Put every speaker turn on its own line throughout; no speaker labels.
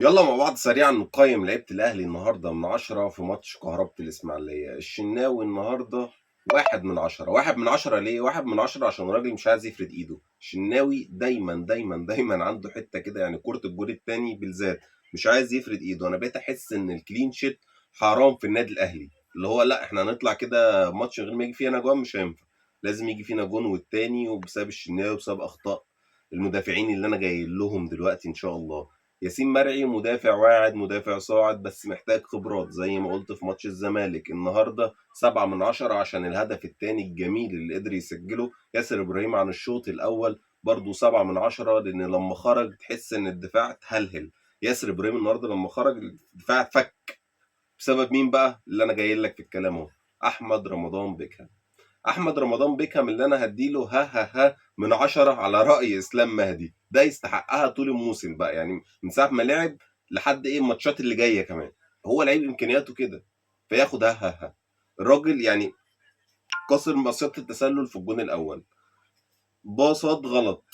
يلا مع بعض سريعا نقيم لعيبة الأهلي النهارده من 10 في ماتش كهربة الإسماعيلية. الشناوي النهارده 1/10. 1/10 ليه؟ 1/10 عشان الراجل مش عايز يفرد إيده. الشناوي دايما عنده حتة كده، يعني كرة الجول التاني بالذات مش عايز يفرد إيده. أنا بقيت أحس إن الكلين شيت حرام في النادي الأهلي، اللي هو لا إحنا هنطلع كده ماتش من غير ما يجي فينا جون، مش هينفع. لازم يجي فينا جون والتاني، وبسبب الشناوي وبسبب أخطاء المدافعين اللي أنا جاي لهم دلوقتي إن شاء الله. ياسين مرعي مدافع واعد، مدافع صاعد، بس محتاج خبرات زي ما قلت في ماتش الزمالك النهارده. 7/10 عشان الهدف الثاني الجميل اللي قدر يسجله ياسر ابراهيم عن الشوط الاول. برضه 7/10 لان لما خرج تحس ان الدفاع اتهلهل. ياسر ابراهيم النهارده لما خرج الدفاع اتفك. بسبب مين بقى؟ اللي انا جاي لك في الكلام اهو. احمد رمضان بيكهام. احمد رمضان بيكهام اللي انا هديله ها من 10 على راي اسلام مهدي، ده يستحقها طول الموسم بقى، يعني من ساعه ما لعب لحد ايه الماتشات اللي جايه كمان. هو لعيب امكانياته كده فياخد ها. الراجل يعني كسر مصيدة التسلل في الجون الاول، باصات غلط،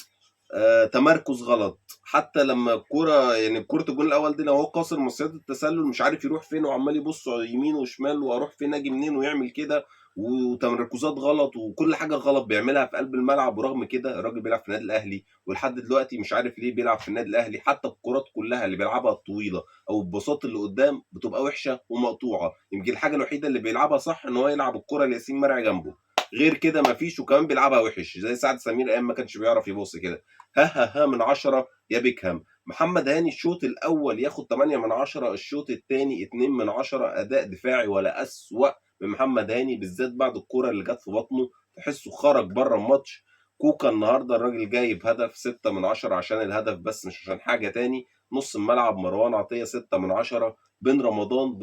تمركز غلط. حتى لما الكوره، يعني كوره الجون الاول دي، لو هو قاصر مصيدة التسلل مش عارف يروح فين وعمال يبص يمين وشمال واروح فين اجي منين ويعمل كده، وتمركزات غلط وكل حاجه غلط بيعملها في قلب الملعب. ورغم كده الراجل بيلعب في النادي الاهلي، ولحد دلوقتي مش عارف ليه بيلعب في النادي الاهلي. حتى الكرات كلها اللي بيلعبها الطويله او الباصات اللي قدام بتبقى وحشه ومقطوعه. يمكن الحاجه الوحيده اللي بيلعبها صح ان هو يلعب الكره لياسين مرعي جنبه، غير كده مفيش. وكمان بيلعبها وحش زي سعد سمير ايام ما كانش بيعرف يبص كده. ها من 10 يا بيكهام. محمد هاني الشوط الاول ياخد 8/10، الشوط الثاني 2/10. اداء دفاعي ولا اسوأ من محمد هاني، بالذات بعد الكرة اللي جت في بطنه تحسه خرج بره الماتش. كوكا النهارده الراجل جايب هدف 6/10 عشان الهدف بس مش عشان حاجه تاني. نص الملعب مروان عطيه 6/10. بن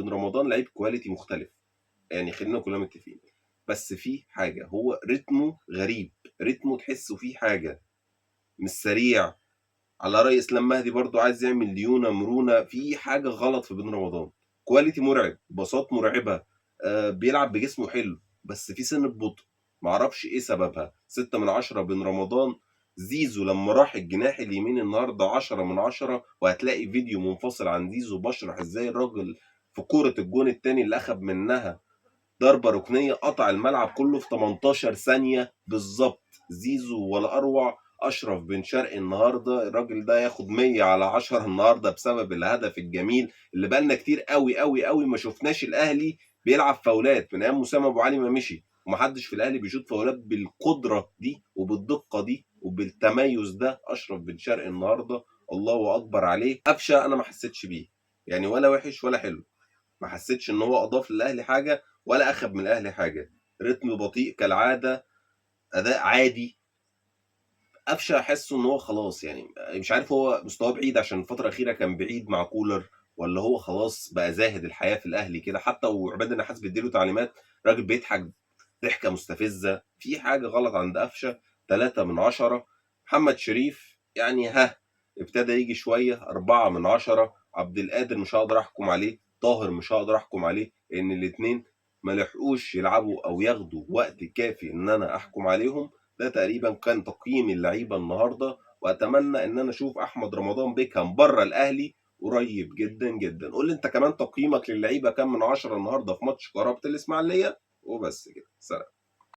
رمضان لعيب كواليتي مختلف، يعني خلينا كلنا متفقين. بس في حاجه، هو رتمه غريب، رتمه تحسه فيه حاجه مش سريع. على رأي اسلام مهدي برضو عايز يعمل ليونه مرونه، في حاجه غلط في بن رمضان. كواليتي مرعب، باصات مرعبه، بيلعب بجسمه حلو، بس في سن بطء معرفش ايه سببها. 6/10 بن رمضان. زيزو لما راح الجناح اليمين النهارده 10/10، وهتلاقي فيديو منفصل عن زيزو بشرح ازاي الراجل في كورة الجون التاني اللي اخد منها ضربة ركنية قطع الملعب كله في 18 ثانية بالظبط. زيزو ولا أروع. أشرف بن شرقي النهاردة الراجل ده ياخد 100/10 النهاردة بسبب الهدف الجميل اللي بقالنا كتير قوي ما شفناش الأهلي بيلعب فاولات من أيام مسام أبو علي ما مشي، ومحدش في الأهلي بيشوط فاولات بالقدرة دي وبالدقة دي وبالتميز ده. أشرف بن شرقي النهاردة الله أكبر عليه. قفشة أنا ما حسيتش بيه، يعني ولا وحش ولا حلو. ما حسيتش ان هو اضاف للاهلي حاجه ولا اخد من الاهلي حاجه. رتم بطيء كالعاده، اداء عادي. قفشه احسه ان هو خلاص، يعني مش عارف هو مستواه بعيد عشان الفتره الاخيره كان بعيد مع كولر، ولا هو خلاص بقى زاهد الحياه في الاهلي كده. حتى وعماد النحاس بيديله تعليمات راجل بيضحك ضحكه مستفزه. في حاجه غلط عند قفشه. 3/10. محمد شريف يعني ابتدى يجي شويه. 4/10. عبد القادر مش هقدر احكم عليه، طاهر مش هقدر احكم عليه، لان الاثنين ما لحقوش يلعبوا او ياخدوا وقت كافي ان انا احكم عليهم. ده تقريبا كان تقييم اللعيبه النهارده، واتمنى ان انا اشوف احمد رمضان بيكهام بره الاهلي قريب جدا. قول لي انت كمان تقييمك للعيبه كام من 10 النهارده في ماتش قرابه الاسماعيليه. وبس كده، سلام.